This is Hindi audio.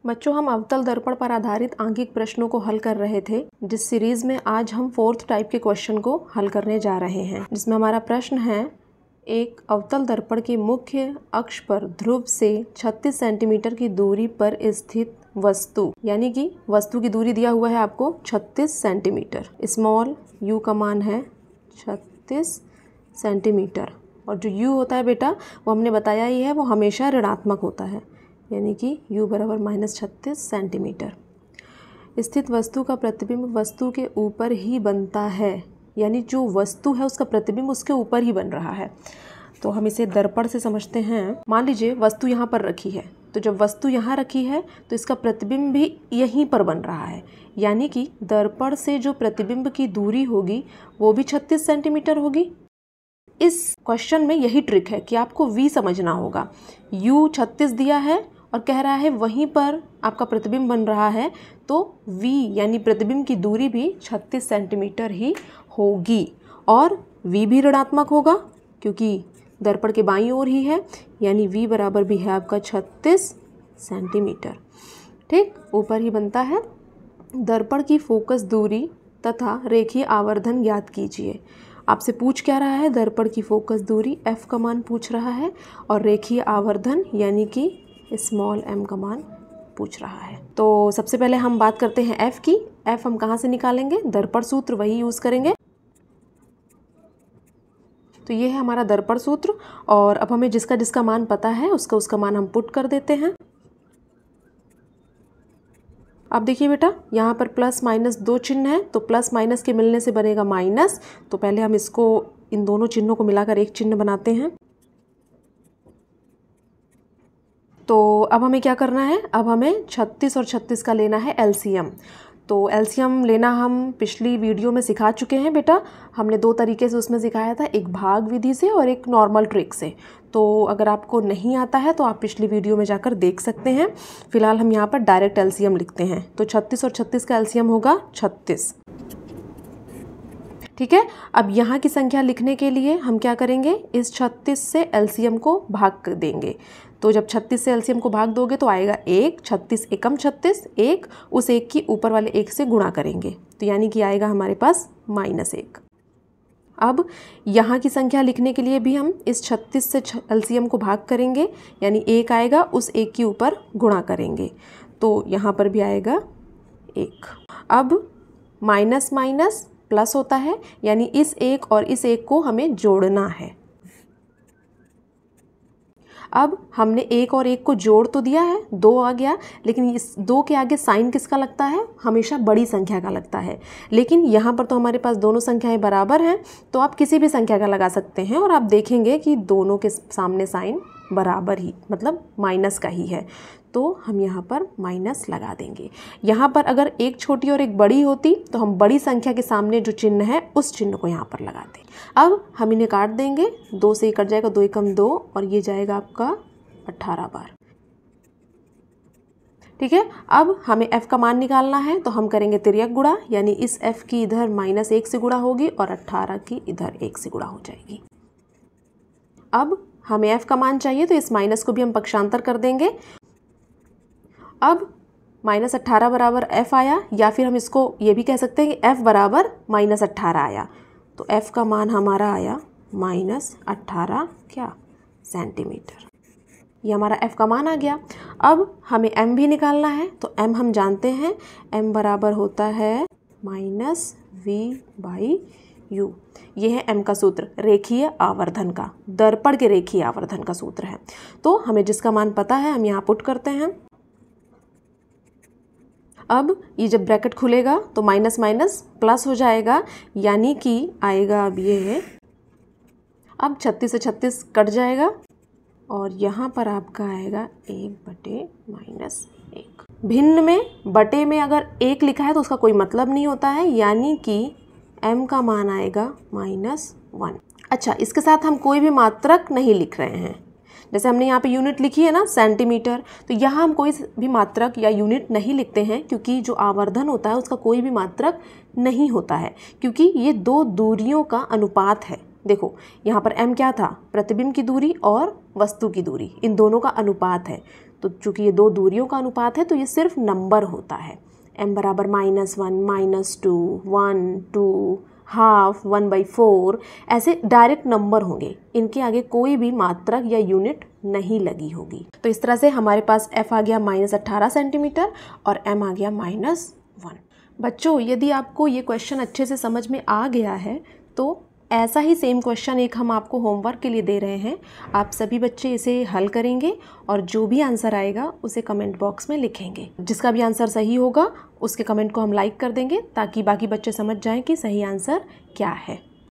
बच्चों, हम अवतल दर्पण पर आधारित आंकिक प्रश्नों को हल कर रहे थे, जिस सीरीज में आज हम 4th टाइप के क्वेश्चन को हल करने जा रहे हैं, जिसमें हमारा प्रश्न है एक अवतल दर्पण के मुख्य अक्ष पर ध्रुव से 36 सेंटीमीटर की दूरी पर स्थित वस्तु, यानी कि वस्तु की दूरी दिया हुआ है आपको 36 सेंटीमीटर। स्मॉल u का मान है 36 सेंटीमीटर और जो u होता है बेटा वो हमने बताया ही है, वो हमेशा ऋणात्मक होता है, यानी कि u बराबर -36 सेंटीमीटर। स्थित वस्तु का प्रतिबिंब वस्तु के ऊपर ही बनता है, यानी जो वस्तु है उसका प्रतिबिंब उसके ऊपर ही बन रहा है। तो हम इसे दर्पण से समझते हैं। मान लीजिए वस्तु यहाँ पर रखी है, तो जब वस्तु यहाँ रखी है तो इसका प्रतिबिंब भी यहीं पर बन रहा है, यानी कि दर्पण से जो प्रतिबिंब की दूरी होगी वो भी 36 सेंटीमीटर होगी। इस क्वेश्चन में यही ट्रिक है कि आपको v समझना होगा। u 36 दिया है और कह रहा है वहीं पर आपका प्रतिबिंब बन रहा है, तो v यानी प्रतिबिंब की दूरी भी 36 सेंटीमीटर ही होगी और v भी ऋणात्मक होगा क्योंकि दर्पण के बाईं ओर ही है, यानी v बराबर भी है आपका 36 सेंटीमीटर। ठीक, ऊपर ही बनता है। दर्पण की फोकस दूरी तथा रेखीय आवर्धन ज्ञात कीजिए। आपसे पूछ क्या रहा है? दर्पण की फोकस दूरी f का मान पूछ रहा है और रेखीय आवर्धन यानी कि स्मॉल m का मान पूछ रहा है। तो सबसे पहले हम बात करते हैं f की। f हम कहाँ से निकालेंगे? दर्पण सूत्र वही यूज़ करेंगे। तो ये है हमारा दर्पण सूत्र और अब हमें जिसका जिसका मान पता है उसका मान हम पुट कर देते हैं। अब देखिए बेटा, यहाँ पर प्लस माइनस दो चिन्ह है, तो प्लस माइनस के मिलने से बनेगा माइनस। तो पहले हम इसको इन दोनों चिन्हों को मिलाकर एक चिन्ह बनाते हैं। तो अब हमें क्या करना है? अब हमें 36 और 36 का लेना है एलसीएम। तो एलसीएम लेना हम पिछली वीडियो में सिखा चुके हैं बेटा। हमने दो तरीके से उसमें सिखाया था, एक भाग विधि से और एक नॉर्मल ट्रिक से। तो अगर आपको नहीं आता है तो आप पिछली वीडियो में जाकर देख सकते हैं। फिलहाल हम यहाँ पर डायरेक्ट एलसीएम लिखते हैं। तो 36 और 36 का एलसीएम होगा 36। ठीक है, अब यहाँ की संख्या लिखने के लिए हम क्या करेंगे? इस 36 से एलसीएम को भाग देंगे। तो जब 36 से एलसीएम को भाग दोगे तो आएगा 1, 36 एकम 36, 1 उस 1 की ऊपर वाले 1 से गुणा करेंगे, तो यानी कि आएगा हमारे पास -1। अब यहाँ की संख्या लिखने के लिए भी हम इस 36 से एलसीएम को भाग करेंगे, यानी 1 आएगा, उस 1 के ऊपर गुणा करेंगे, तो यहाँ पर भी आएगा 1। अब माइनस माइनस प्लस होता है, यानी इस 1 और इस 1 को हमें जोड़ना है। अब हमने 1 और 1 को जोड़ तो दिया है, 2 आ गया, लेकिन इस 2 के आगे साइन किसका लगता है? हमेशा बड़ी संख्या का लगता है। लेकिन यहाँ पर तो हमारे पास दोनों संख्याएं बराबर हैं, तो आप किसी भी संख्या का लगा सकते हैं और आप देखेंगे कि दोनों के सामने साइन बराबर ही, मतलब माइनस का ही है, तो हम यहाँ पर माइनस लगा देंगे। यहाँ पर अगर एक छोटी और एक बड़ी होती तो हम बड़ी संख्या के सामने जो चिन्ह है उस चिन्ह को यहाँ पर लगाते। अब हम इन्हें काट देंगे, 2 से ही कट जाएगा, 2 एकम 2 और ये जाएगा आपका 18 बार। ठीक है, अब हमें f का मान निकालना है, तो हम करेंगे तिर्यक गुणा, यानी इस f की इधर -1 से गुणा होगी और 18 की इधर 1 से गुणा हो जाएगी। अब हमें f का मान चाहिए, तो इस माइनस को भी हम पक्षांतर कर देंगे। अब -18 बराबर f आया, या फिर हम इसको ये भी कह सकते हैं कि f बराबर -18 आया, तो f का मान हमारा आया -18 क्या सेंटीमीटर। ये हमारा f का मान आ गया। अब हमें m भी निकालना है, तो m हम जानते हैं, m बराबर होता है -v/u। ये है m का सूत्र, रेखीय आवर्धन का, दर्पण के रेखीय आवर्धन का सूत्र है। तो हमें जिसका मान पता है हम यहाँ पुट करते हैं। अब ये जब ब्रैकेट खुलेगा तो माइनस माइनस प्लस हो जाएगा, यानी कि आएगा अब ये है, अब 36 से 36 कट जाएगा और यहाँ पर आपका आएगा 1/-1। भिन्न में बटे में अगर 1 लिखा है तो उसका कोई मतलब नहीं होता है, यानी कि m का मान आएगा -1। अच्छा, इसके साथ हम कोई भी मात्रक नहीं लिख रहे हैं। जैसे हमने यहाँ पे यूनिट लिखी है ना, सेंटीमीटर, तो यहाँ हम कोई भी मात्रक या यूनिट नहीं लिखते हैं, क्योंकि जो आवर्धन होता है उसका कोई भी मात्रक नहीं होता है, क्योंकि ये दो दूरियों का अनुपात है। देखो यहाँ पर m क्या था? प्रतिबिंब की दूरी और वस्तु की दूरी, इन दोनों का अनुपात है। तो चूंकि ये दो दूरियों का अनुपात है तो ये सिर्फ नंबर होता है। m बराबर -1, -2, 1, 2, हाफ, 1/4 ऐसे डायरेक्ट नंबर होंगे, इनके आगे कोई भी मात्रक या यूनिट नहीं लगी होगी। तो इस तरह से हमारे पास f आ गया -18 सेंटीमीटर और m आ गया -1। बच्चों, यदि आपको ये क्वेश्चन अच्छे से समझ में आ गया है तो ऐसा ही सेम क्वेश्चन एक हम आपको होमवर्क के लिए दे रहे हैं। आप सभी बच्चे इसे हल करेंगे और जो भी आंसर आएगा उसे कमेंट बॉक्स में लिखेंगे। जिसका भी आंसर सही होगा उसके कमेंट को हम लाइक कर देंगे ताकि बाकी बच्चे समझ जाएं कि सही आंसर क्या है।